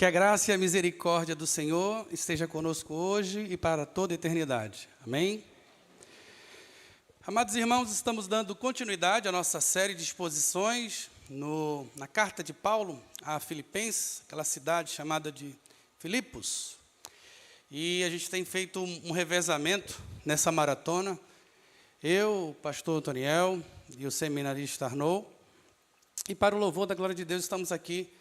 Que a graça e a misericórdia do Senhor esteja conosco hoje e para toda a eternidade. Amém? Amados irmãos, estamos dando continuidade à nossa série de exposições na carta de Paulo a Filipenses, aquela cidade chamada de Filipos. E a gente tem feito um revezamento nessa maratona. Eu, o pastor Antoniel e o seminarista Arnaud. E para o louvor da glória de Deus, estamos aqui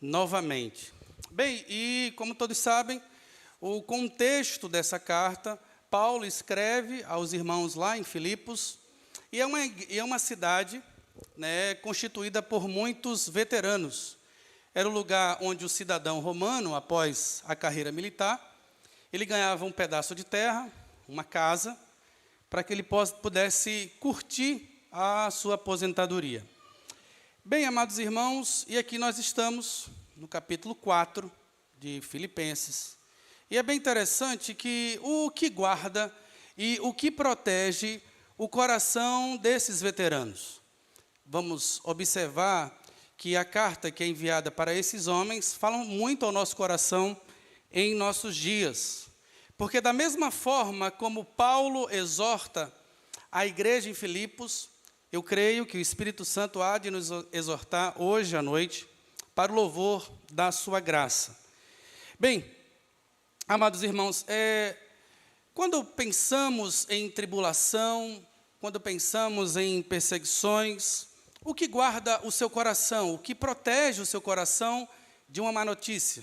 novamente. Bem, e como todos sabem, o contexto dessa carta, Paulo escreve aos irmãos lá em Filipos, e é uma cidade, constituída por muitos veteranos. Era o lugar onde o cidadão romano, após a carreira militar, ele ganhava um pedaço de terra, uma casa, para que ele pudesse curtir a sua aposentadoria. Bem, amados irmãos, e aqui nós estamos no capítulo 4 de Filipenses. E é bem interessante que o que guarda e o que protege o coração desses veteranos. Vamos observar que a carta que é enviada para esses homens fala muito ao nosso coração em nossos dias. Porque da mesma forma como Paulo exorta a igreja em Filipos, eu creio que o Espírito Santo há de nos exortar hoje à noite para o louvor da sua graça. Bem, amados irmãos, quando pensamos em tribulação, quando pensamos em perseguições, o que guarda o seu coração, o que protege o seu coração de uma má notícia,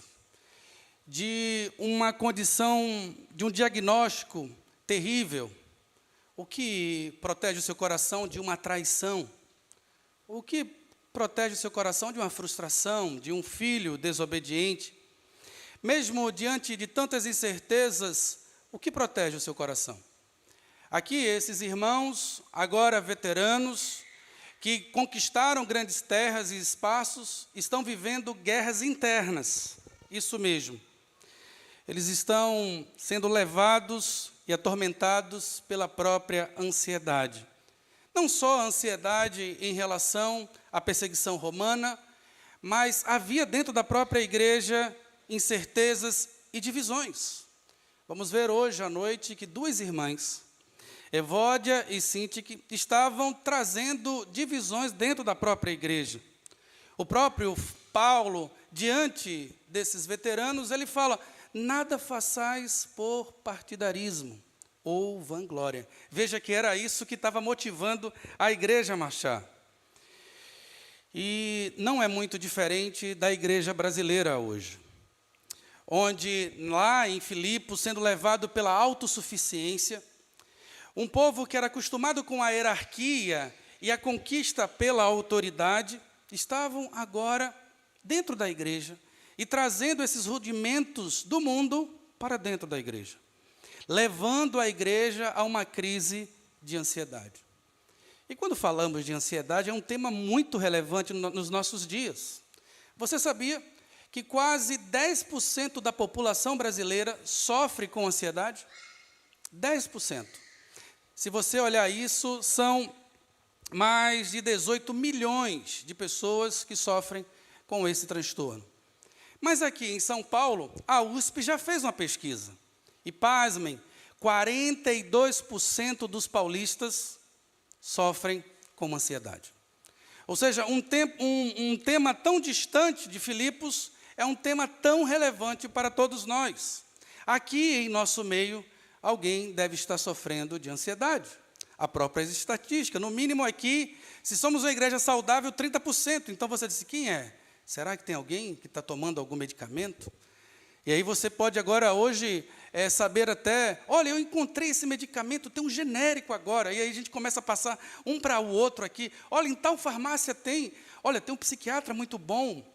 de uma condição, de um diagnóstico terrível? O que protege o seu coração de uma traição? O que protege o seu coração de uma frustração, de um filho desobediente? Mesmo diante de tantas incertezas, o que protege o seu coração? Aqui, esses irmãos, agora veteranos, que conquistaram grandes terras e espaços, estão vivendo guerras internas. Isso mesmo. Eles estão sendo levados e atormentados pela própria ansiedade. Não só a ansiedade em relação à perseguição romana, mas havia dentro da própria igreja incertezas e divisões. Vamos ver hoje à noite que duas irmãs, Evódia e Sintique, estavam trazendo divisões dentro da própria igreja. O próprio Paulo, diante desses veteranos, ele fala: nada façais por partidarismo ou vanglória. Veja que era isso que estava motivando a igreja a marchar. E não é muito diferente da igreja brasileira hoje, onde lá em Filipos, sendo levado pela autossuficiência, um povo que era acostumado com a hierarquia e a conquista pela autoridade, estavam agora dentro da igreja e trazendo esses rudimentos do mundo para dentro da igreja, levando a igreja a uma crise de ansiedade. E quando falamos de ansiedade, é um tema muito relevante nos nossos dias. Você sabia que quase 10% da população brasileira sofre com ansiedade? 10%. Se você olhar isso, são mais de 18 milhões de pessoas que sofrem com esse transtorno. Mas aqui em São Paulo, a USP já fez uma pesquisa. E pasmem, 42% dos paulistas sofrem com ansiedade. Ou seja, um tema tão distante de Filipos é um tema tão relevante para todos nós. Aqui em nosso meio, alguém deve estar sofrendo de ansiedade. A própria estatística, no mínimo aqui, se somos uma igreja saudável, 30%. Então você disse: quem é? Será que tem alguém que está tomando algum medicamento? E aí você pode agora, hoje, saber até: olha, eu encontrei esse medicamento, tem um genérico agora. E aí a gente começa a passar um para o outro aqui. Olha, em tal farmácia tem. Olha, tem um psiquiatra muito bom.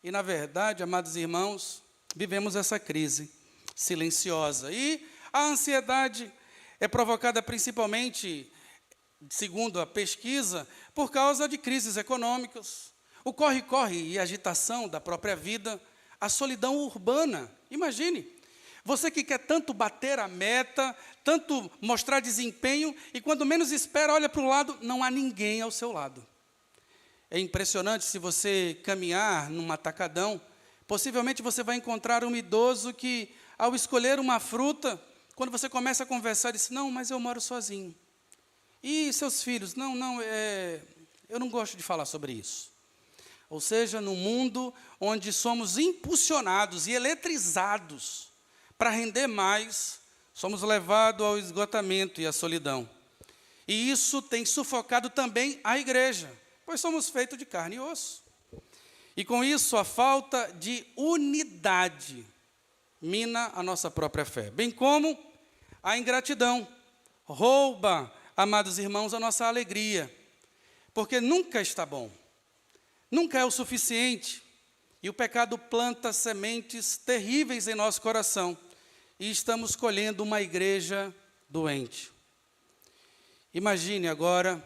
E, na verdade, amados irmãos, vivemos essa crise silenciosa. E a ansiedade é provocada principalmente, segundo a pesquisa, por causa de crises econômicas, o corre-corre e agitação da própria vida, a solidão urbana. Imagine, você que quer tanto bater a meta, tanto mostrar desempenho, e quando menos espera, olha para o lado, não há ninguém ao seu lado. É impressionante se você caminhar num atacadão, Possivelmente você vai encontrar um idoso que, ao escolher uma fruta, quando você começa a conversar, diz: não, mas eu moro sozinho. E seus filhos? Não, eu não gosto de falar sobre isso. Ou seja, no mundo onde somos impulsionados e eletrizados para render mais, somos levados ao esgotamento e à solidão. E isso tem sufocado também a igreja, pois somos feitos de carne e osso. E com isso, a falta de unidade mina a nossa própria fé, bem como a ingratidão rouba, amados irmãos, a nossa alegria, porque nunca está bom, nunca é o suficiente, e o pecado planta sementes terríveis em nosso coração, e estamos colhendo uma igreja doente. Imagine agora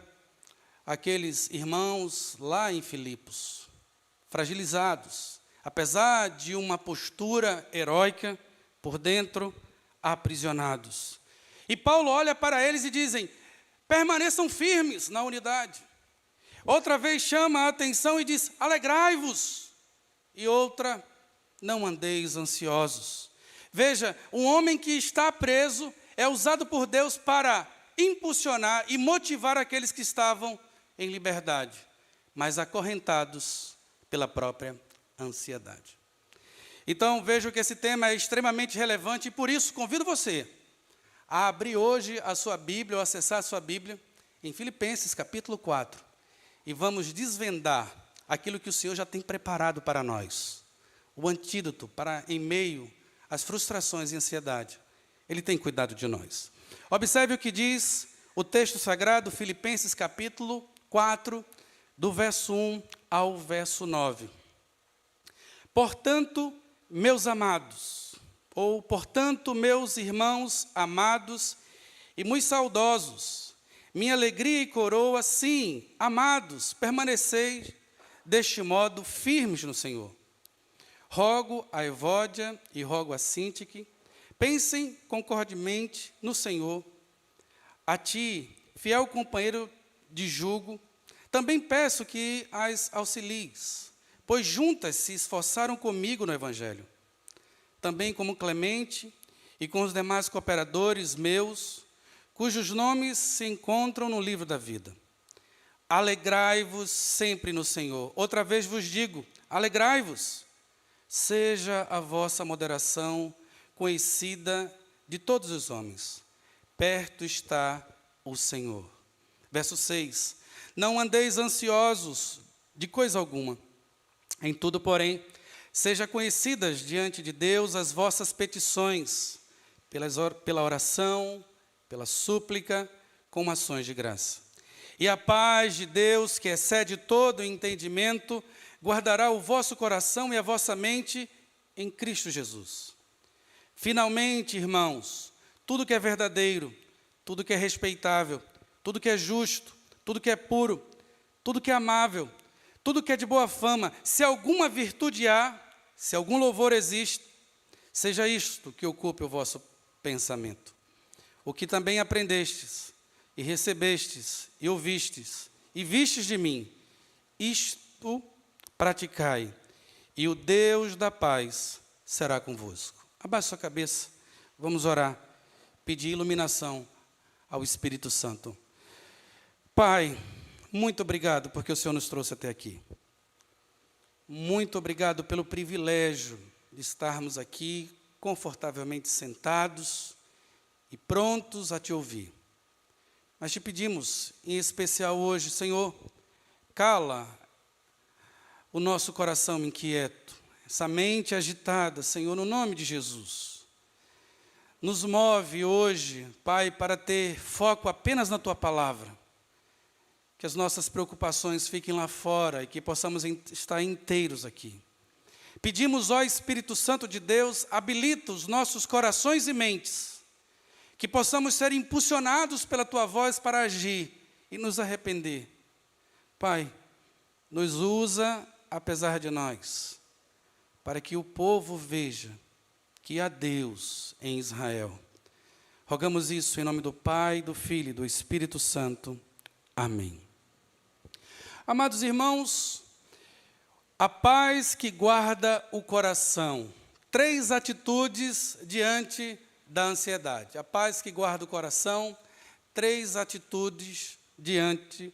aqueles irmãos lá em Filipos, fragilizados, apesar de uma postura heróica, por dentro, aprisionados. E Paulo olha para eles e dizem: permaneçam firmes na unidade. Outra vez chama a atenção e diz: alegrai-vos. E outra: não andeis ansiosos. Veja, um homem que está preso é usado por Deus para impulsionar e motivar aqueles que estavam em liberdade, mas acorrentados pela própria ansiedade. Então, vejo que esse tema é extremamente relevante e por isso convido você a abrir hoje a sua Bíblia ou acessar a sua Bíblia em Filipenses capítulo 4 e vamos desvendar aquilo que o Senhor já tem preparado para nós, o antídoto para em meio às frustrações e ansiedade. Ele tem cuidado de nós. Observe o que diz o texto sagrado, Filipenses capítulo 4, do verso 1 ao verso 9. Portanto, meus amados, ou portanto, meus irmãos amados e muito saudosos, minha alegria e coroa, sim, amados, permaneceis deste modo firmes no Senhor. Rogo a Evódia e rogo a Síntique, pensem concordemente no Senhor. A ti, fiel companheiro de jugo, também peço que as auxilies, pois juntas se esforçaram comigo no Evangelho. Também como Clemente e com os demais cooperadores meus, cujos nomes se encontram no livro da vida. Alegrai-vos sempre no Senhor. Outra vez vos digo, alegrai-vos. Seja a vossa moderação conhecida de todos os homens. Perto está o Senhor. Verso 6. Não andeis ansiosos de coisa alguma. Em tudo, porém, seja conhecidas diante de Deus as vossas petições, pela oração, pela súplica, com ações de graça. E a paz de Deus, que excede todo entendimento, guardará o vosso coração e a vossa mente em Cristo Jesus. Finalmente, irmãos, tudo que é verdadeiro, tudo que é respeitável, tudo que é justo, tudo que é puro, tudo que é amável, tudo que é de boa fama, se alguma virtude há, se algum louvor existe, seja isto que ocupe o vosso pensamento. O que também aprendestes, e recebestes, e ouvistes, e vistes de mim, isto praticai, e o Deus da paz será convosco. Abaixe sua cabeça, vamos orar, pedir iluminação ao Espírito Santo. Pai, muito obrigado porque o Senhor nos trouxe até aqui. Muito obrigado pelo privilégio de estarmos aqui confortavelmente sentados e prontos a te ouvir. Mas te pedimos, em especial hoje, Senhor, cala o nosso coração inquieto, essa mente agitada, Senhor, no nome de Jesus. Nos move hoje, Pai, para ter foco apenas na Tua palavra. Que as nossas preocupações fiquem lá fora e que possamos estar inteiros aqui. Pedimos, ó Espírito Santo de Deus, habilita os nossos corações e mentes, que possamos ser impulsionados pela Tua voz para agir e nos arrepender. Pai, nos usa apesar de nós, para que o povo veja que há Deus em Israel. Rogamos isso em nome do Pai, do Filho e do Espírito Santo. Amém. Amados irmãos, A paz que guarda o coração. 3 atitudes diante da ansiedade. A paz que guarda o coração, 3 atitudes diante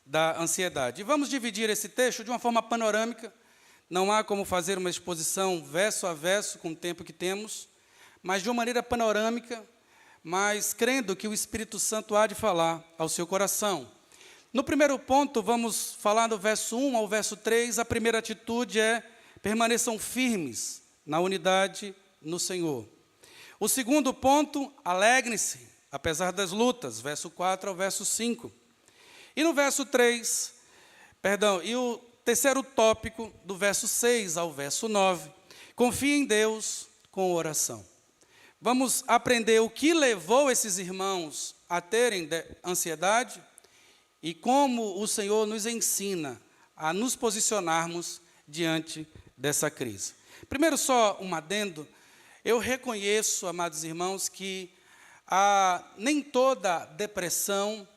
da ansiedade. E vamos dividir esse texto de uma forma panorâmica. Não há como fazer uma exposição verso a verso com o tempo que temos, mas de uma maneira panorâmica, mas crendo que o Espírito Santo há de falar ao seu coração. No primeiro ponto, vamos falar do verso 1 ao verso 3. A primeira atitude é: permaneçam firmes na unidade no Senhor. O segundo ponto: alegrem-se, apesar das lutas, verso 4 ao verso 5. E no verso 3, e o terceiro tópico, do verso 6 ao verso 9, confie em Deus com oração. Vamos aprender o que levou esses irmãos a terem ansiedade e como o Senhor nos ensina a nos posicionarmos diante dessa crise. Primeiro, só um adendo. Eu reconheço, amados irmãos, que nem toda depressão,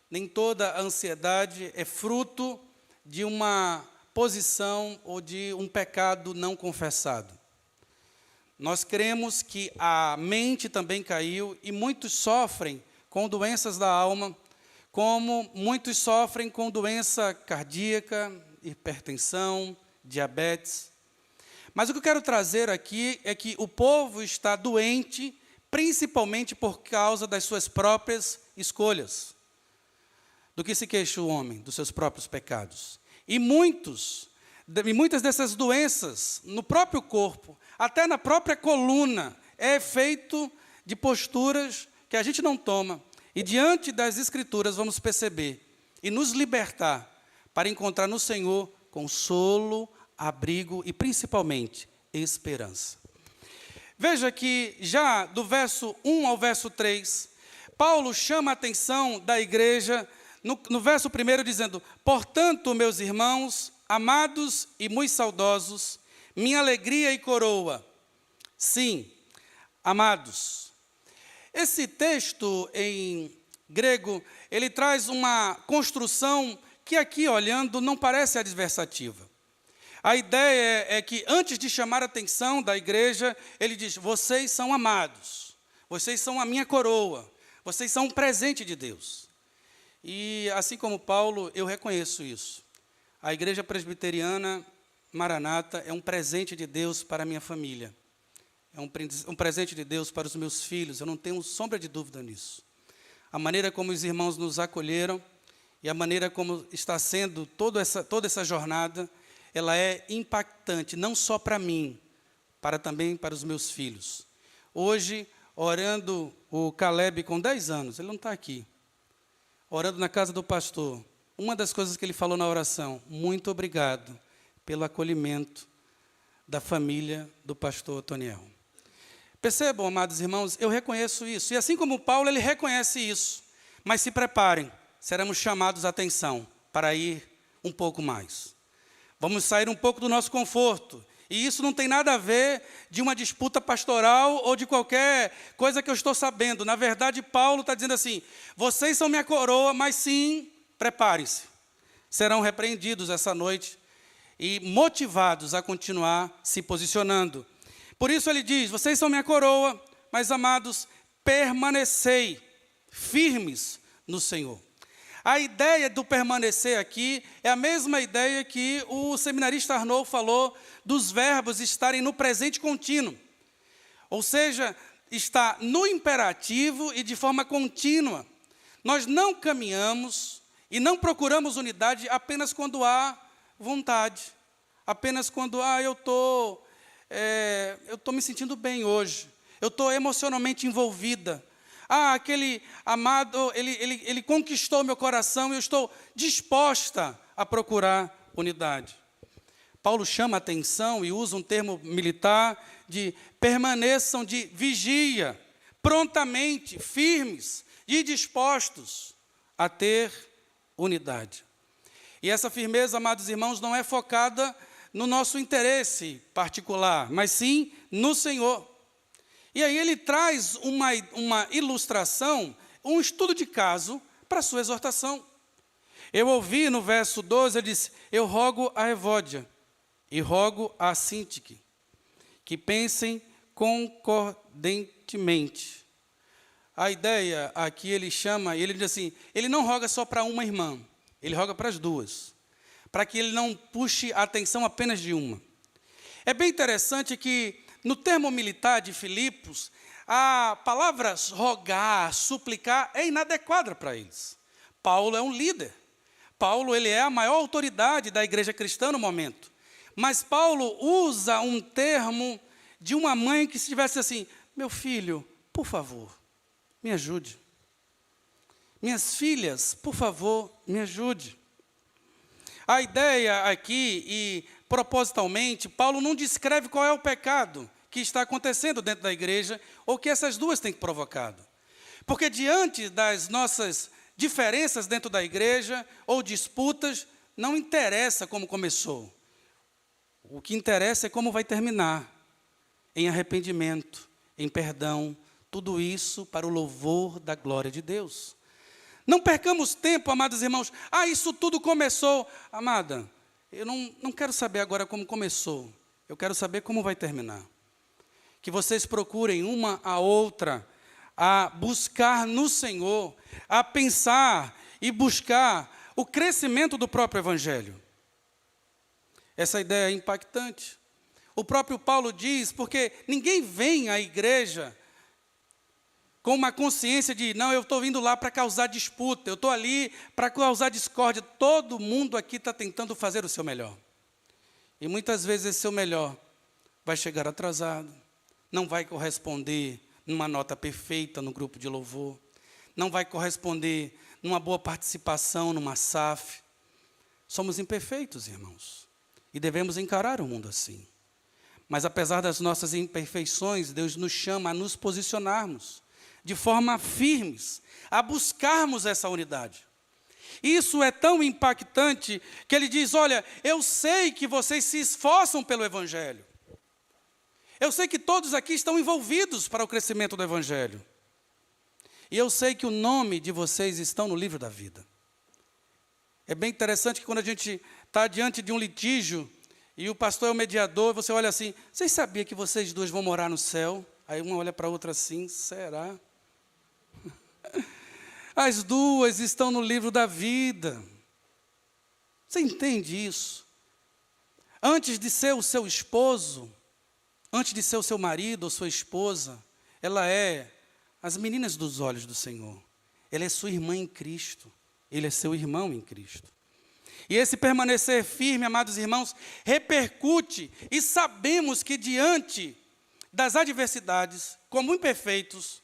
nem toda ansiedade é fruto de uma posição ou de um pecado não confessado. Nós cremos que a mente também caiu e muitos sofrem com doenças da alma, como muitos sofrem com doença cardíaca, hipertensão, diabetes. Mas o que eu quero trazer aqui é que o povo está doente, principalmente por causa das suas próprias escolhas. Do que se queixa o homem? Dos seus próprios pecados. E muitas dessas doenças, no próprio corpo, até na própria coluna, é efeito de posturas que a gente não toma. E diante das Escrituras vamos perceber e nos libertar para encontrar no Senhor consolo, abrigo e, principalmente, esperança. Veja que já do verso 1 ao verso 3, Paulo chama a atenção da igreja no verso 1 dizendo: portanto, meus irmãos, amados e muito saudosos, minha alegria e coroa. Sim, amados. Esse texto em grego, ele traz uma construção que aqui, olhando, não parece adversativa. A ideia é que, antes de chamar a atenção da igreja, ele diz: vocês são amados, vocês são a minha coroa, vocês são um presente de Deus. E, assim como Paulo, eu reconheço isso. A igreja presbiteriana Maranata é um presente de Deus para a minha família. É um presente de Deus para os meus filhos, eu não tenho sombra de dúvida nisso. A maneira como os irmãos nos acolheram e a maneira como está sendo toda essa jornada, ela é impactante, não só para mim, também para os meus filhos. Hoje, orando o Caleb com 10 anos, ele não está aqui, orando na casa do pastor, uma das coisas que ele falou na oração: muito obrigado pelo acolhimento da família do pastor Otoniel. Percebam, amados irmãos, eu reconheço isso. E assim como Paulo, ele reconhece isso. Mas se preparem, seremos chamados a atenção para ir um pouco mais. Vamos sair um pouco do nosso conforto. E isso não tem nada a ver de uma disputa pastoral ou de qualquer coisa que eu estou sabendo. Na verdade, Paulo está dizendo assim: vocês são minha coroa, mas sim, preparem-se. Serão repreendidos essa noite e motivados a continuar se posicionando. Por isso ele diz: vocês são minha coroa, mas, amados, permanecei firmes no Senhor. A ideia do permanecer aqui é a mesma ideia que o seminarista Arnaud falou dos verbos estarem no presente contínuo. Ou seja, está no imperativo e de forma contínua. Nós não caminhamos e não procuramos unidade apenas quando há vontade, apenas quando eu estou me sentindo bem hoje, eu estou emocionalmente envolvida. Aquele amado, ele conquistou meu coração e eu estou disposta a procurar unidade. Paulo chama a atenção e usa um termo militar de permaneçam de vigia, prontamente, firmes e dispostos a ter unidade. E essa firmeza, amados irmãos, não é focada no nosso interesse particular, mas sim no Senhor. E aí ele traz uma ilustração, um estudo de caso para a sua exortação. Eu ouvi no verso 12, ele disse: eu rogo a Evódia E rogo a Sintique que pensem concordantemente. A ideia aqui ele diz assim, ele não roga só para uma irmã, ele roga para as duas, para que ele não puxe a atenção apenas de uma. É bem interessante que no termo militar de Filipos, a palavra rogar, suplicar é inadequada para eles. Paulo é um líder. Paulo ele é a maior autoridade da igreja cristã no momento. Mas Paulo usa um termo de uma mãe que se tivesse assim, meu filho, por favor, me ajude. Minhas filhas, por favor, me ajude. A ideia aqui, e propositalmente, Paulo não descreve qual é o pecado que está acontecendo dentro da igreja, ou que essas duas têm provocado. Porque diante das nossas diferenças dentro da igreja, ou disputas, não interessa como começou. O que interessa é como vai terminar. Em arrependimento, em perdão, tudo isso para o louvor da glória de Deus. Não percamos tempo, amados irmãos. Isso tudo começou. Amada, eu não quero saber agora como começou. Eu quero saber como vai terminar. Que vocês procurem uma a outra a buscar no Senhor, a pensar e buscar o crescimento do próprio Evangelho. Essa ideia é impactante. O próprio Paulo diz, porque ninguém vem à igreja com uma consciência de, não, eu estou vindo lá para causar disputa, eu estou ali para causar discórdia. Todo mundo aqui está tentando fazer o seu melhor. E muitas vezes esse seu melhor vai chegar atrasado, não vai corresponder numa nota perfeita no grupo de louvor, não vai corresponder numa boa participação numa SAF. Somos imperfeitos, irmãos, e devemos encarar o mundo assim. Mas apesar das nossas imperfeições, Deus nos chama a nos posicionarmos de forma firmes, a buscarmos essa unidade. Isso é tão impactante que ele diz, olha, eu sei que vocês se esforçam pelo Evangelho. Eu sei que todos aqui estão envolvidos para o crescimento do Evangelho. E eu sei que o nome de vocês estão no livro da vida. É bem interessante que quando a gente está diante de um litígio, e o pastor é o mediador, você olha assim, vocês sabiam que vocês dois vão morar no céu? Aí uma olha para a outra assim, será? As duas estão no livro da vida. Você entende isso? Antes de ser o seu esposo, antes de ser o seu marido ou sua esposa, ela é as meninas dos olhos do Senhor. Ela é sua irmã em Cristo. Ele é seu irmão em Cristo. E esse permanecer firme, amados irmãos, repercute, e sabemos que diante das adversidades, como imperfeitos,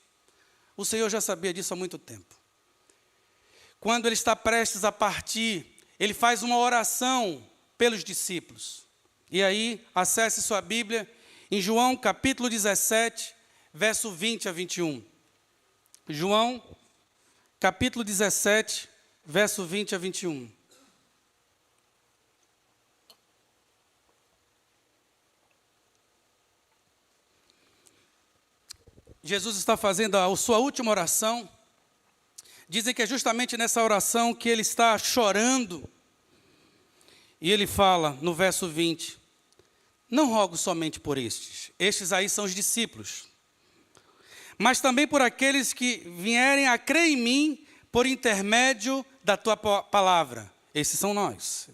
o Senhor já sabia disso há muito tempo. Quando Ele está prestes a partir, Ele faz uma oração pelos discípulos. E aí, acesse sua Bíblia, em João capítulo 17, verso 20 a 21. João, capítulo 17, verso 20 a 21. Jesus está fazendo a sua última oração. Dizem que é justamente nessa oração que ele está chorando. E ele fala no verso 20, não rogo somente por estes aí são os discípulos, mas também por aqueles que vierem a crer em mim por intermédio da tua palavra. Esses são nós.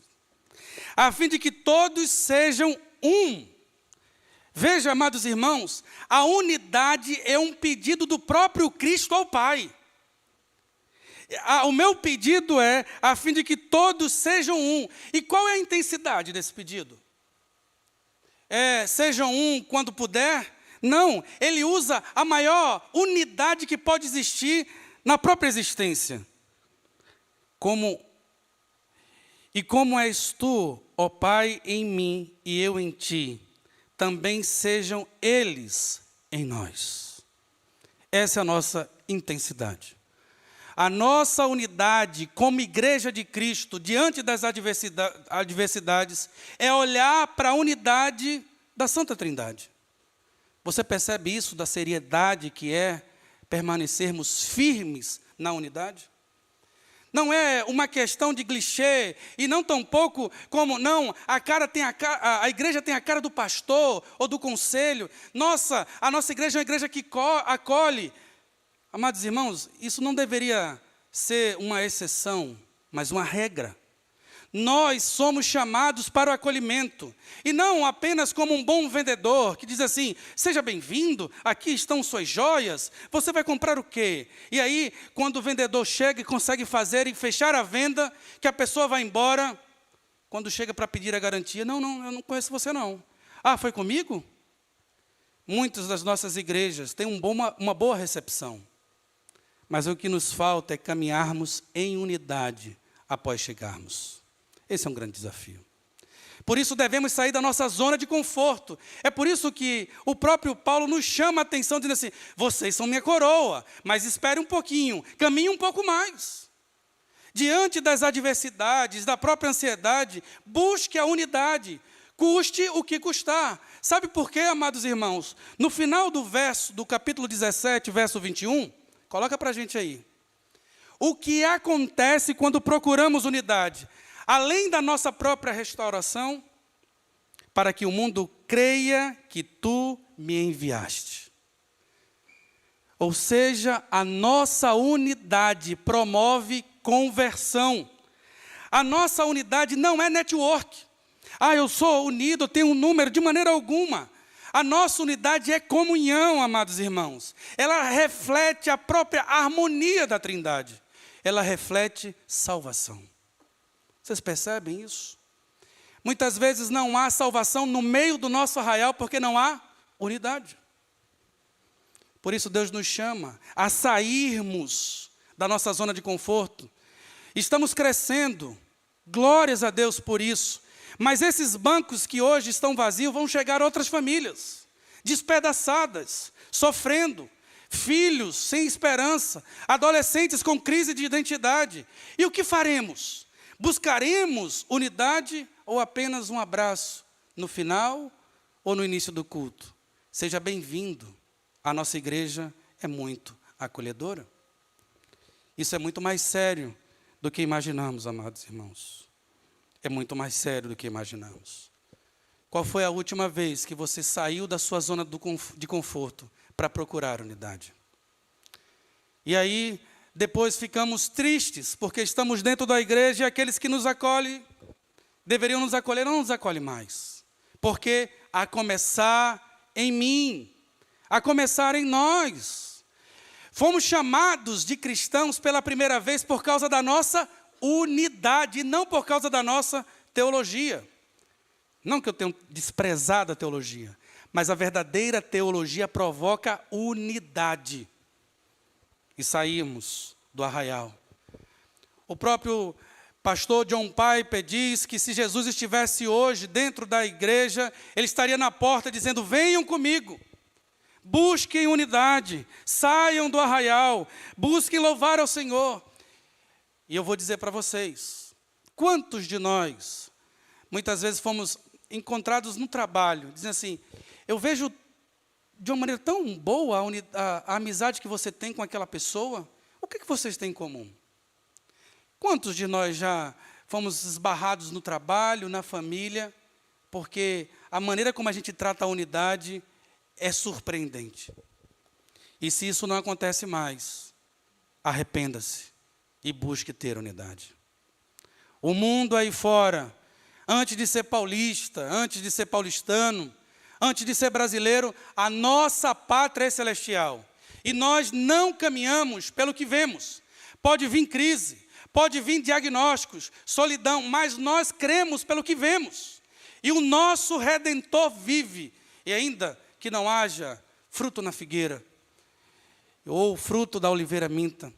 A fim de que todos sejam um. Veja, amados irmãos, a unidade é um pedido do próprio Cristo ao Pai. O meu pedido é a fim de que todos sejam um. E qual é a intensidade desse pedido? Sejam um quando puder? Não, ele usa a maior unidade que pode existir na própria existência. Como és tu, ó Pai, em mim e eu em ti, também sejam eles em nós. Essa é a nossa intensidade. A nossa unidade como igreja de Cristo, diante das adversidades, é olhar para a unidade da Santa Trindade. Você percebe isso, da seriedade que é permanecermos firmes na unidade? Não é uma questão de clichê, e não tampouco como, não, a igreja tem a cara do pastor ou do conselho. A nossa igreja é uma igreja que acolhe. Amados irmãos, isso não deveria ser uma exceção, mas uma regra. Nós somos chamados para o acolhimento, e não apenas como um bom vendedor, que diz assim, seja bem-vindo, aqui estão suas joias, você vai comprar o quê? E aí, quando o vendedor chega e consegue fazer e fechar a venda, que a pessoa vai embora, quando chega para pedir a garantia, não, eu não conheço você não. Ah, foi comigo? Muitas das nossas igrejas têm uma boa recepção, mas o que nos falta é caminharmos em unidade após chegarmos. Esse é um grande desafio. Por isso devemos sair da nossa zona de conforto. É por isso que o próprio Paulo nos chama a atenção, dizendo assim, vocês são minha coroa, mas espere um pouquinho, caminhe um pouco mais. Diante das adversidades, da própria ansiedade, busque a unidade, custe o que custar. Sabe por quê, amados irmãos? No final do capítulo 17, verso 21, coloca para a gente aí. O que acontece quando procuramos unidade? Além da nossa própria restauração, para que o mundo creia que tu me enviaste. Ou seja, a nossa unidade promove conversão. A nossa unidade não é network. Eu sou unido, eu tenho um número, de maneira alguma. A nossa unidade é comunhão, amados irmãos. Ela reflete a própria harmonia da Trindade. Ela reflete salvação. Vocês percebem isso? Muitas vezes não há salvação no meio do nosso arraial porque não há unidade. Por isso Deus nos chama a sairmos da nossa zona de conforto. Estamos crescendo, glórias a Deus por isso. Mas esses bancos que hoje estão vazios vão chegar outras famílias, despedaçadas, sofrendo, filhos sem esperança, adolescentes com crise de identidade. E o que faremos? Buscaremos unidade ou apenas um abraço no final ou no início do culto? Seja bem-vindo. A nossa igreja é muito acolhedora. Isso é muito mais sério do que imaginamos, amados irmãos. É muito mais sério do que imaginamos. Qual foi a última vez que você saiu da sua zona de conforto para procurar unidade? E aí, depois ficamos tristes, porque estamos dentro da igreja e aqueles que nos acolhem, deveriam nos acolher, não nos acolhem mais. Porque a começar em mim, a começar em nós. Fomos chamados de cristãos pela primeira vez por causa da nossa unidade, e não por causa da nossa teologia. Não que eu tenha desprezado a teologia, mas a verdadeira teologia provoca unidade. E saímos do arraial. O próprio pastor John Piper diz que se Jesus estivesse hoje dentro da igreja, ele estaria na porta dizendo, venham comigo, busquem unidade, saiam do arraial, busquem louvar ao Senhor. E eu vou dizer para vocês, quantos de nós, muitas vezes fomos encontrados no trabalho, dizendo assim, eu vejo de uma maneira tão boa a amizade que você tem com aquela pessoa, o que vocês têm em comum? Quantos de nós já fomos esbarrados no trabalho, na família, porque a maneira como a gente trata a unidade é surpreendente. E se isso não acontece mais, arrependa-se e busque ter unidade. O mundo aí fora, antes de ser paulista, antes de ser paulistano, antes de ser brasileiro, a nossa pátria é celestial. E nós não caminhamos pelo que vemos. Pode vir crise, pode vir diagnósticos, solidão, mas nós cremos pelo que vemos. E o nosso Redentor vive. E ainda que não haja fruto na figueira, ou fruto da oliveira minta,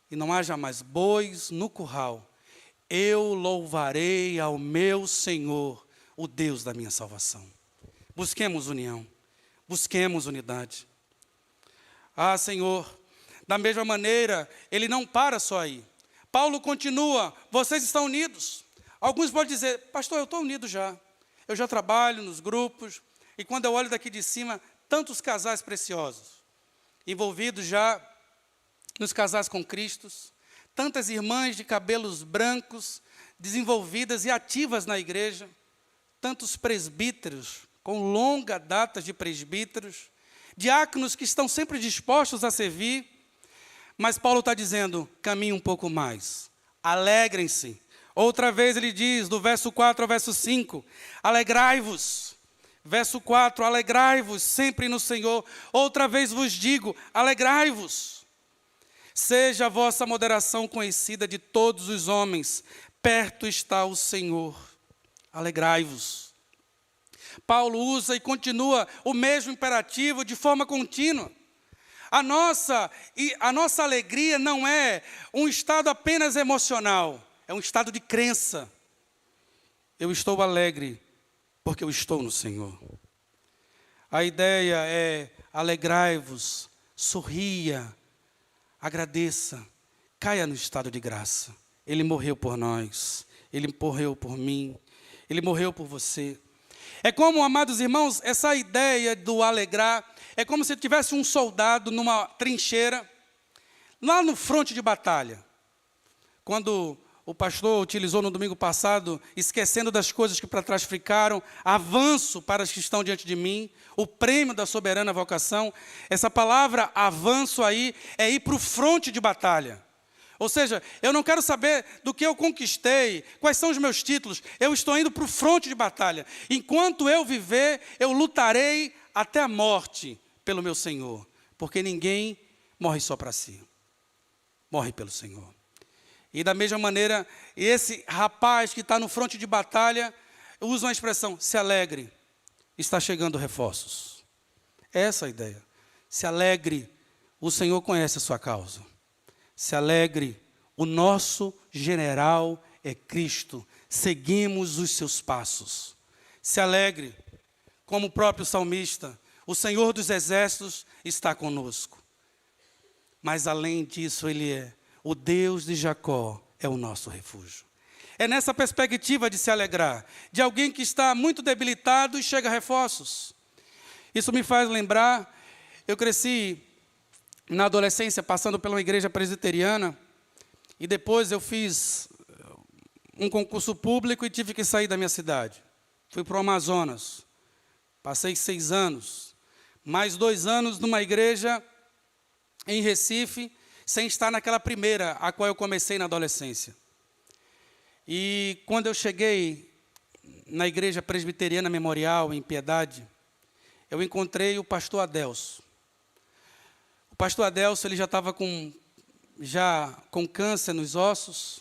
e não haja mais bois no curral, eu louvarei ao meu Senhor, o Deus da minha salvação. Busquemos união, busquemos unidade. Senhor, da mesma maneira, ele não para só aí. Paulo continua, vocês estão unidos. Alguns podem dizer, pastor, eu estou unido já. Eu já trabalho nos grupos, e quando eu olho daqui de cima, tantos casais preciosos, envolvidos já nos casais com Cristo, tantas irmãs de cabelos brancos, desenvolvidas e ativas na igreja, tantos presbíteros, com longa data de presbíteros, diáconos que estão sempre dispostos a servir, mas Paulo está dizendo, caminhe um pouco mais, alegrem-se. Outra vez ele diz, do verso 4 ao verso 5, alegrai-vos. Verso 4, alegrai-vos sempre no Senhor. Outra vez vos digo, alegrai-vos. Seja a vossa moderação conhecida de todos os homens, perto está o Senhor. Alegrai-vos. Paulo usa e continua o mesmo imperativo de forma contínua. A nossa alegria não é um estado apenas emocional, é um estado de crença. Eu estou alegre porque eu estou no Senhor. A ideia é alegrai-vos, sorria, agradeça, caia no estado de graça. Ele morreu por nós, Ele morreu por mim, Ele morreu por você. É como, amados irmãos, essa ideia do alegrar, é como se tivesse um soldado numa trincheira, lá no fronte de batalha. Quando o pastor utilizou no domingo passado, esquecendo das coisas que para trás ficaram, avanço para as que estão diante de mim, o prêmio da soberana vocação, essa palavra avanço aí é ir para o fronte de batalha. Ou seja, eu não quero saber do que eu conquistei, quais são os meus títulos, eu estou indo para o fronte de batalha. Enquanto eu viver, eu lutarei até a morte pelo meu Senhor, porque ninguém morre só para si, morre pelo Senhor. E da mesma maneira, esse rapaz que está no fronte de batalha, usa uma expressão, se alegre, está chegando reforços. É essa a ideia. Se alegre, o Senhor conhece a sua causa. Se alegre, o nosso general é Cristo, seguimos os seus passos. Se alegre, como o próprio salmista, o Senhor dos exércitos está conosco. Mas além disso, Ele é o Deus de Jacó, é o nosso refúgio. É nessa perspectiva de se alegrar, de alguém que está muito debilitado e chega a reforços. Isso me faz lembrar, eu cresci na adolescência, passando pela uma igreja presbiteriana, e depois eu fiz um concurso público e tive que sair da minha cidade. Fui para o Amazonas, passei 6 anos, mais 2 anos numa igreja em Recife, sem estar naquela primeira, a qual eu comecei na adolescência. E quando eu cheguei na igreja presbiteriana Memorial, em Piedade, eu encontrei o pastor Adelso. O pastor Adelso, ele já estava com câncer nos ossos,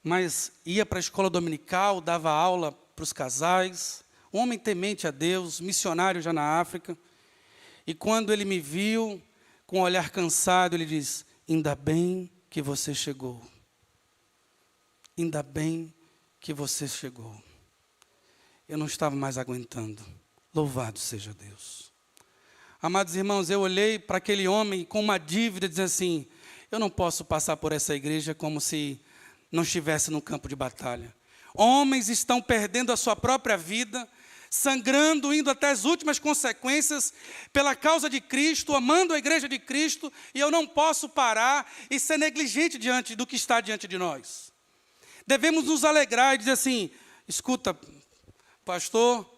mas ia para a escola dominical, dava aula para os casais, um homem temente a Deus, missionário já na África. E quando ele me viu, com um olhar cansado, ele disse, ainda bem que você chegou. Ainda bem que você chegou. Eu não estava mais aguentando. Louvado seja Deus. Amados irmãos, eu olhei para aquele homem com uma dívida, dizendo assim, eu não posso passar por essa igreja como se não estivesse no campo de batalha. Homens estão perdendo a sua própria vida, sangrando, indo até as últimas consequências pela causa de Cristo, amando a igreja de Cristo, e eu não posso parar e ser negligente diante do que está diante de nós. Devemos nos alegrar e dizer assim, escuta, pastor,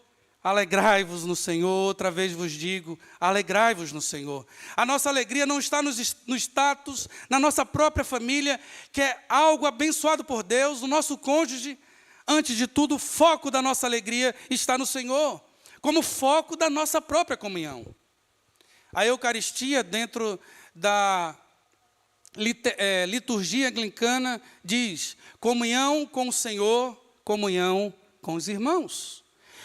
alegrai-vos no Senhor, outra vez vos digo, alegrai-vos no Senhor. A nossa alegria não está no status, na nossa própria família, que é algo abençoado por Deus, o nosso cônjuge. Antes de tudo, o foco da nossa alegria está no Senhor, como foco da nossa própria comunhão. A Eucaristia, dentro da liturgia anglicana, diz, comunhão com o Senhor, comunhão com os irmãos.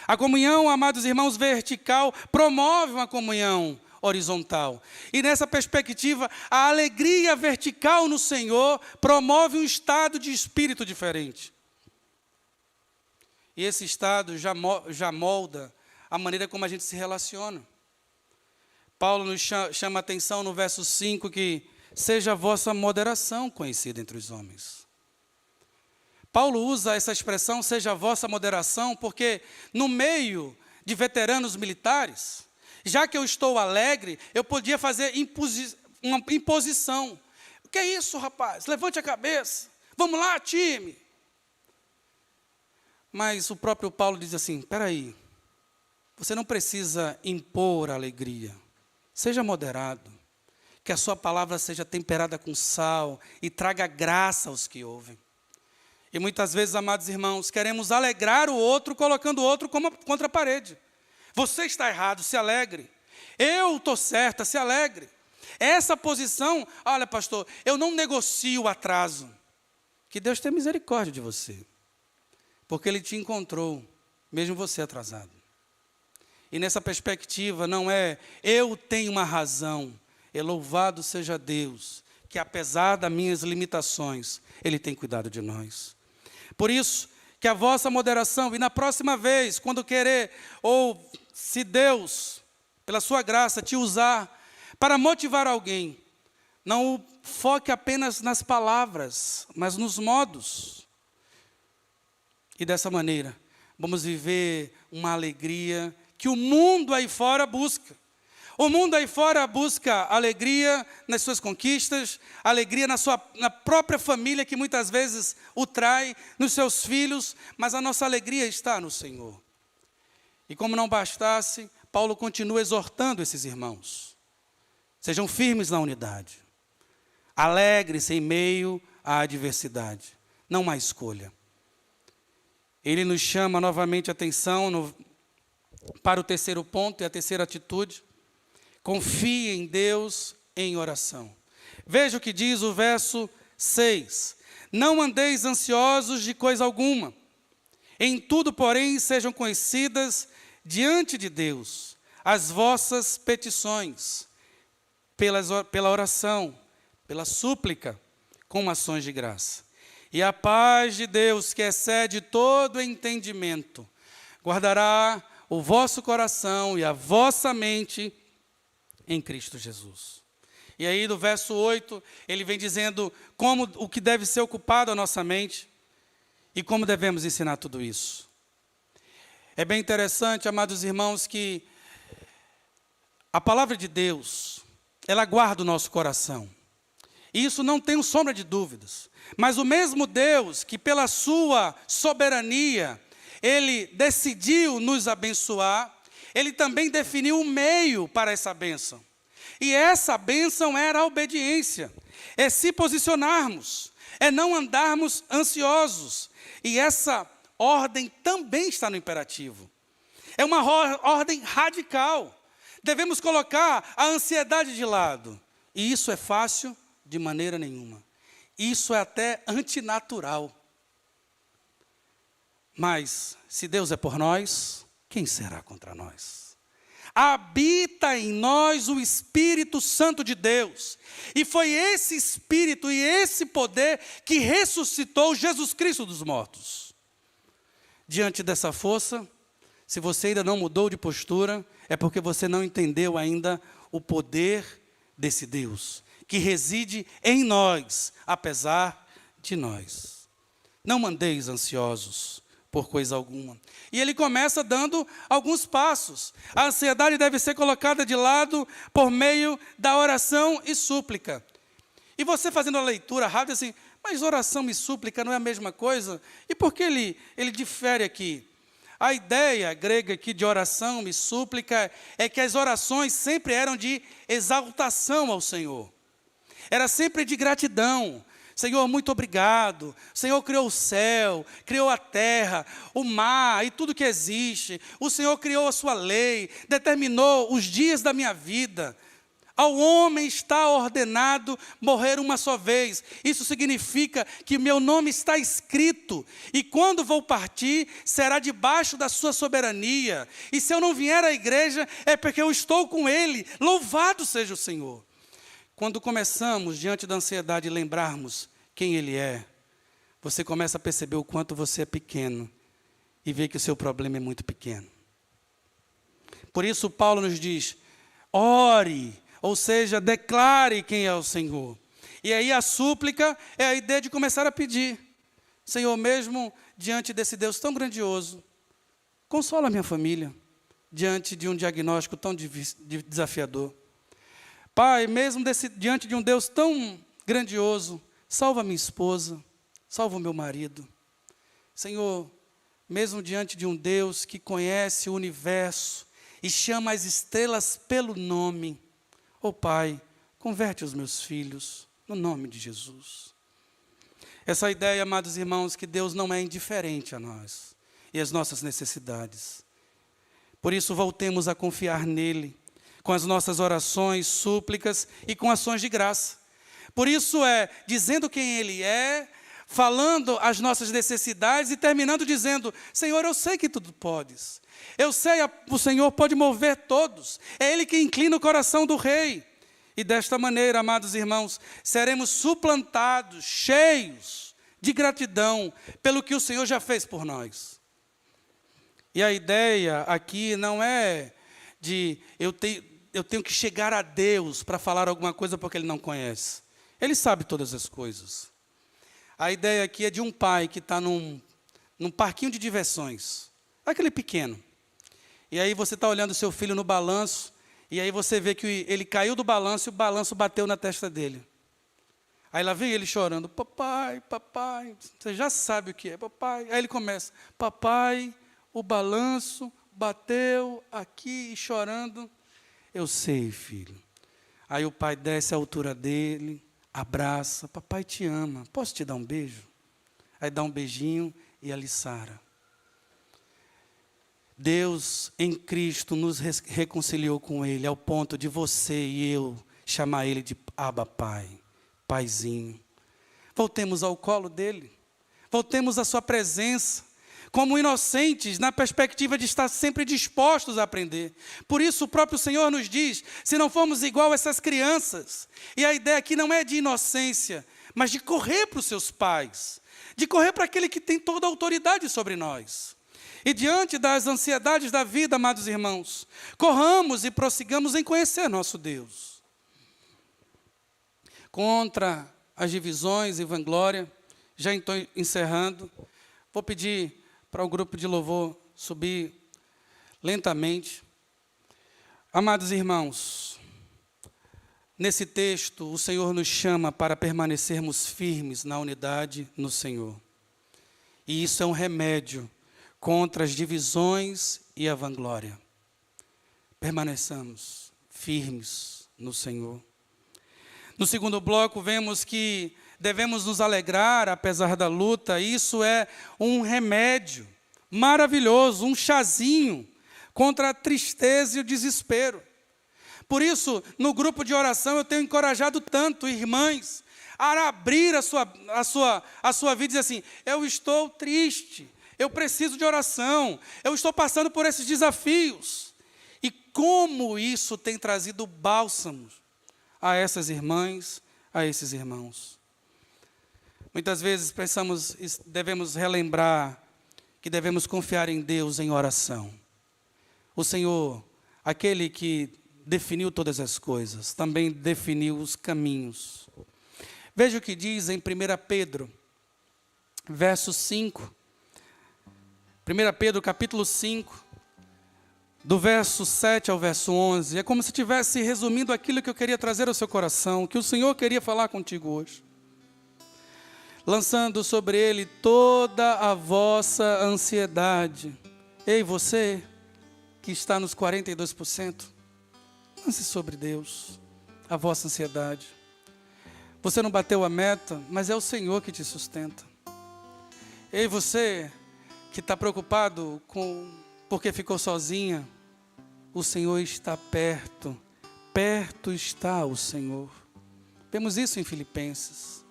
A comunhão, amados irmãos, vertical, promove uma comunhão horizontal. E nessa perspectiva, a alegria vertical no Senhor promove um estado de espírito diferente. E esse estado já molda a maneira como a gente se relaciona. Paulo nos chama a atenção no verso 5 que seja a vossa moderação conhecida entre os homens. Paulo usa essa expressão, seja a vossa moderação, porque no meio de veteranos militares, já que eu estou alegre, eu podia fazer uma imposição. O que é isso, rapaz? Levante a cabeça. Vamos lá, time. Mas o próprio Paulo diz assim, espera aí, você não precisa impor a alegria. Seja moderado. Que a sua palavra seja temperada com sal e traga graça aos que ouvem. E muitas vezes, amados irmãos, queremos alegrar o outro, colocando o outro contra a parede. Você está errado, se alegre. Eu estou certa, se alegre. Essa posição, olha pastor, eu não negocio o atraso. Que Deus tenha misericórdia de você. Porque Ele te encontrou, mesmo você atrasado. E nessa perspectiva não é, eu tenho uma razão. E louvado seja Deus, que apesar das minhas limitações, Ele tem cuidado de nós. Por isso, que a vossa moderação, e na próxima vez, quando querer, ou se Deus, pela sua graça, te usar para motivar alguém, não foque apenas nas palavras, mas nos modos. E dessa maneira, vamos viver uma alegria que o mundo aí fora busca. O mundo aí fora busca alegria nas suas conquistas, alegria na própria família, que muitas vezes o trai, nos seus filhos, mas a nossa alegria está no Senhor. E como não bastasse, Paulo continua exortando esses irmãos. Sejam firmes na unidade. Alegre-se em meio à adversidade. Não há escolha. Ele nos chama novamente a atenção para o terceiro ponto e a terceira atitude. Confie em Deus em oração. Veja o que diz o verso 6. Não andeis ansiosos de coisa alguma. Em tudo, porém, sejam conhecidas diante de Deus as vossas petições, pela oração, pela súplica, com ações de graça. E a paz de Deus, que excede todo entendimento, guardará o vosso coração e a vossa mente em Cristo Jesus. E aí, no verso 8, ele vem dizendo o que deve ser ocupado a nossa mente e como devemos ensinar tudo isso. É bem interessante, amados irmãos, que a palavra de Deus, ela guarda o nosso coração. E isso não tem sombra de dúvidas. Mas o mesmo Deus que pela sua soberania, Ele decidiu nos abençoar, Ele também definiu um meio para essa bênção. E essa bênção era a obediência. É se posicionarmos. É não andarmos ansiosos. E essa ordem também está no imperativo. É uma ordem radical. Devemos colocar a ansiedade de lado. E isso é fácil de maneira nenhuma. Isso é até antinatural. Mas, se Deus é por nós, quem será contra nós? Habita em nós o Espírito Santo de Deus. E foi esse Espírito e esse poder que ressuscitou Jesus Cristo dos mortos. Diante dessa força, se você ainda não mudou de postura, é porque você não entendeu ainda o poder desse Deus, que reside em nós, apesar de nós. Não andeis ansiosos por coisa alguma. E ele começa dando alguns passos. A ansiedade deve ser colocada de lado por meio da oração e súplica. E você fazendo a leitura rápida assim, mas oração e súplica não é a mesma coisa? E por que ele difere aqui? A ideia grega aqui de oração e súplica é que as orações sempre eram de exaltação ao Senhor. Era sempre de gratidão. Senhor, muito obrigado. O Senhor criou o céu, criou a terra, o mar e tudo que existe. O Senhor criou a sua lei, determinou os dias da minha vida. Ao homem está ordenado morrer uma só vez. Isso significa que meu nome está escrito. E quando vou partir, será debaixo da sua soberania. E se eu não vier à igreja, é porque eu estou com Ele. Louvado seja o Senhor. Quando começamos, diante da ansiedade, lembrarmos quem Ele é, você começa a perceber o quanto você é pequeno e ver que o seu problema é muito pequeno. Por isso, Paulo nos diz, ore, ou seja, declare quem é o Senhor. E aí a súplica é a ideia de começar a pedir. Senhor, mesmo diante desse Deus tão grandioso, consola a minha família, diante de um diagnóstico tão desafiador. Pai, mesmo diante de um Deus tão grandioso, salva minha esposa, salva o meu marido. Senhor, mesmo diante de um Deus que conhece o universo e chama as estrelas pelo nome, ó Pai, converte os meus filhos, no nome de Jesus. Essa ideia, amados irmãos, que Deus não é indiferente a nós e às nossas necessidades. Por isso, voltemos a confiar nele, com as nossas orações, súplicas e com ações de graça. Por isso dizendo quem ele é, falando as nossas necessidades e terminando dizendo, Senhor, eu sei que tudo podes. Eu sei, o Senhor pode mover todos. É Ele que inclina o coração do rei. E desta maneira, amados irmãos, seremos suplantados, cheios de gratidão pelo que o Senhor já fez por nós. E a ideia aqui não é de eu tenho que chegar a Deus para falar alguma coisa porque Ele não conhece. Ele sabe todas as coisas. A ideia aqui é de um pai que está num parquinho de diversões, aquele pequeno. E aí você está olhando o seu filho no balanço, e aí você vê que ele caiu do balanço e o balanço bateu na testa dele. Aí lá vem ele chorando, papai, papai, você já sabe o que é, papai. Aí ele começa, papai, o balanço bateu aqui e chorando. Eu sei, filho. Aí o pai desce à altura dele, abraça, papai te ama, posso te dar um beijo? Aí dá um beijinho e ali sara. Deus em Cristo nos reconciliou com Ele, ao ponto de você e eu chamar Ele de Abba Pai, Paizinho. Voltemos ao colo dEle, voltemos à sua presença, como inocentes, na perspectiva de estar sempre dispostos a aprender. Por isso o próprio Senhor nos diz, se não formos igual a essas crianças, e a ideia aqui não é de inocência, mas de correr para os seus pais, de correr para aquele que tem toda a autoridade sobre nós. E diante das ansiedades da vida, amados irmãos, corramos e prossigamos em conhecer nosso Deus. Contra as divisões e vanglória, já estou encerrando, vou pedir para o grupo de louvor subir lentamente. Amados irmãos, nesse texto, o Senhor nos chama para permanecermos firmes na unidade no Senhor. E isso é um remédio contra as divisões e a vanglória. Permaneçamos firmes no Senhor. No segundo bloco, vemos que devemos nos alegrar apesar da luta. Isso é um remédio maravilhoso, um chazinho contra a tristeza e o desespero. Por isso, no grupo de oração, eu tenho encorajado tanto irmãs a abrir a sua vida e dizer assim, eu estou triste, eu preciso de oração, eu estou passando por esses desafios. E como isso tem trazido bálsamo a essas irmãs, a esses irmãos. Muitas vezes devemos relembrar que devemos confiar em Deus em oração. O Senhor, aquele que definiu todas as coisas, também definiu os caminhos. Veja o que diz em 1 Pedro, verso 5. 1 Pedro, capítulo 5, do verso 7 ao verso 11. É como se estivesse resumindo aquilo que eu queria trazer ao seu coração, que o Senhor queria falar contigo hoje. Lançando sobre Ele toda a vossa ansiedade. Ei, você que está nos 42%, lance sobre Deus a vossa ansiedade. Você não bateu a meta, mas é o Senhor que te sustenta. Ei, você que está preocupado porque ficou sozinha, o Senhor está perto, perto está o Senhor. Vemos isso em Filipenses.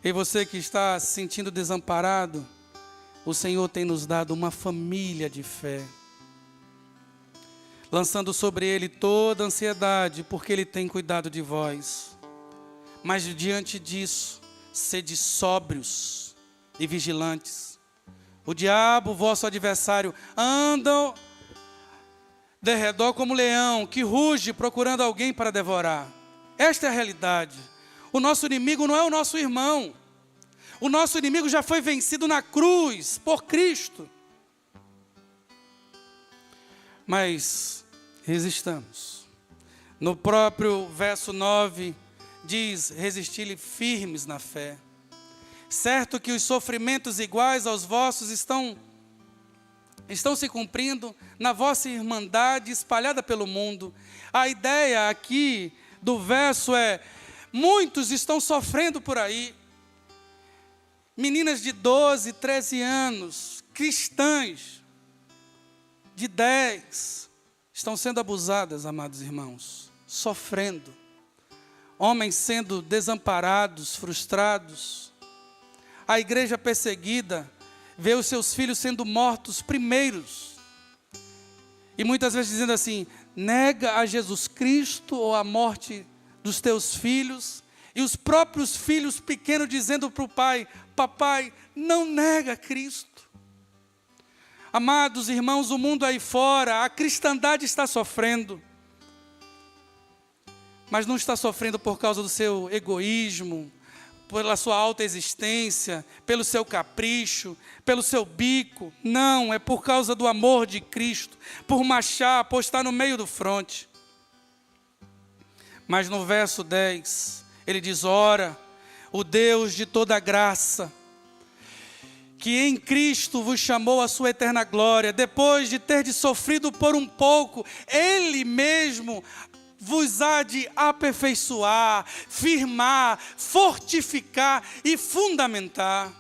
E você que está se sentindo desamparado, o Senhor tem nos dado uma família de fé, lançando sobre Ele toda a ansiedade, porque Ele tem cuidado de vós. Mas diante disso, sede sóbrios e vigilantes. O diabo, vosso adversário, anda de redor como leão, que ruge procurando alguém para devorar. Esta é a realidade. O nosso inimigo não é o nosso irmão. O nosso inimigo já foi vencido na cruz, por Cristo. Mas resistamos. No próprio verso 9, diz: resisti-lhe firmes na fé. Certo que os sofrimentos iguais aos vossos estão se cumprindo na vossa irmandade espalhada pelo mundo. A ideia aqui do verso é: muitos estão sofrendo por aí. Meninas de 12, 13 anos, cristãs de 10, estão sendo abusadas, amados irmãos, sofrendo. Homens sendo desamparados, frustrados. A igreja perseguida vê os seus filhos sendo mortos primeiros. E muitas vezes dizendo assim: nega a Jesus Cristo ou a morte dos teus filhos. E os próprios filhos pequenos dizendo para o pai: papai, não nega Cristo. Amados irmãos, o mundo aí fora, a cristandade está sofrendo. Mas não está sofrendo por causa do seu egoísmo, pela sua alta existência, pelo seu capricho, pelo seu bico. Não, é por causa do amor de Cristo, por marchar, por estar no meio do fronte. Mas no verso 10, ele diz: ora, o Deus de toda graça, que em Cristo vos chamou à sua eterna glória, depois de ter sofrido por um pouco, Ele mesmo vos há de aperfeiçoar, firmar, fortificar e fundamentar.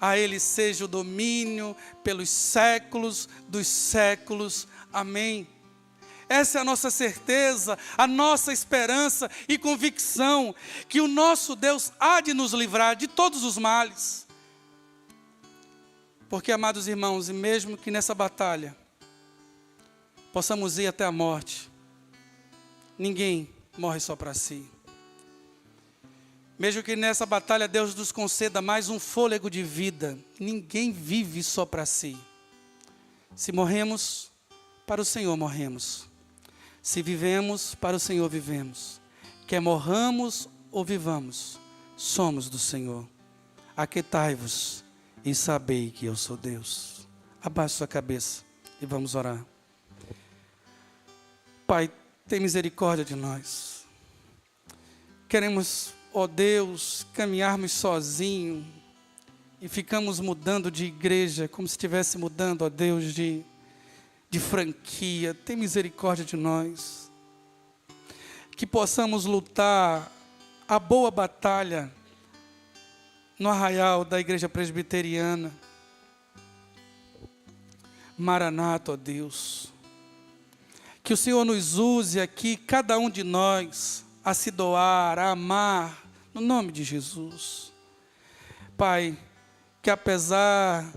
A Ele seja o domínio pelos séculos dos séculos. Amém. Essa é a nossa certeza, a nossa esperança e convicção, que o nosso Deus há de nos livrar de todos os males. Porque, amados irmãos, e mesmo que nessa batalha possamos ir até a morte, ninguém morre só para si. Mesmo que nessa batalha Deus nos conceda mais um fôlego de vida, ninguém vive só para si. Se morremos, para o Senhor morremos. Se vivemos, para o Senhor vivemos. Quer morramos ou vivamos, somos do Senhor. Aquietai-vos e sabei que eu sou Deus. Abaixe sua cabeça e vamos orar. Pai, tem misericórdia de nós. Queremos, ó Deus, caminharmos sozinhos e ficamos mudando de igreja, como se estivesse mudando, ó Deus, de franquia. Tem misericórdia de nós. Que possamos lutar a boa batalha no arraial da igreja presbiteriana. Maranata, ó Deus. Que o Senhor nos use aqui, cada um de nós, a se doar, a amar, no nome de Jesus. Pai, que apesar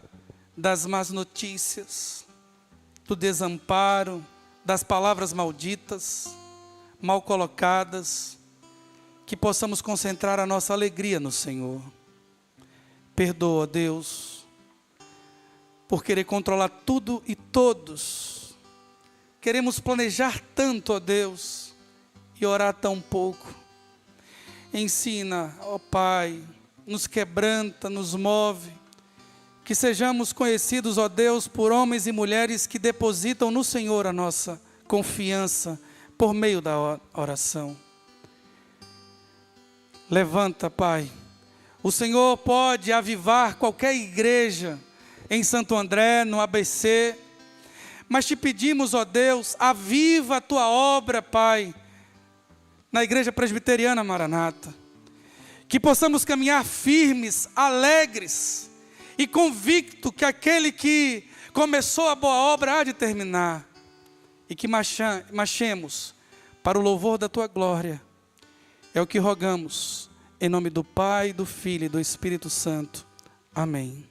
das más notícias, do desamparo, das palavras malditas, mal colocadas, que possamos concentrar a nossa alegria no Senhor. Perdoa, Deus, por querer controlar tudo e todos. Queremos planejar tanto, ó Deus, e orar tão pouco. Ensina, ó Pai, nos quebranta, nos move. Que sejamos conhecidos, ó Deus, por homens e mulheres que depositam no Senhor a nossa confiança por meio da oração. Levanta, Pai. O Senhor pode avivar qualquer igreja em Santo André, no ABC, mas te pedimos, ó Deus, aviva a tua obra, Pai, na igreja presbiteriana Maranata. Que possamos caminhar firmes, alegres e convicto que aquele que começou a boa obra há de terminar. E que marchemos para o louvor da tua glória. É o que rogamos, em nome do Pai, do Filho e do Espírito Santo. Amém.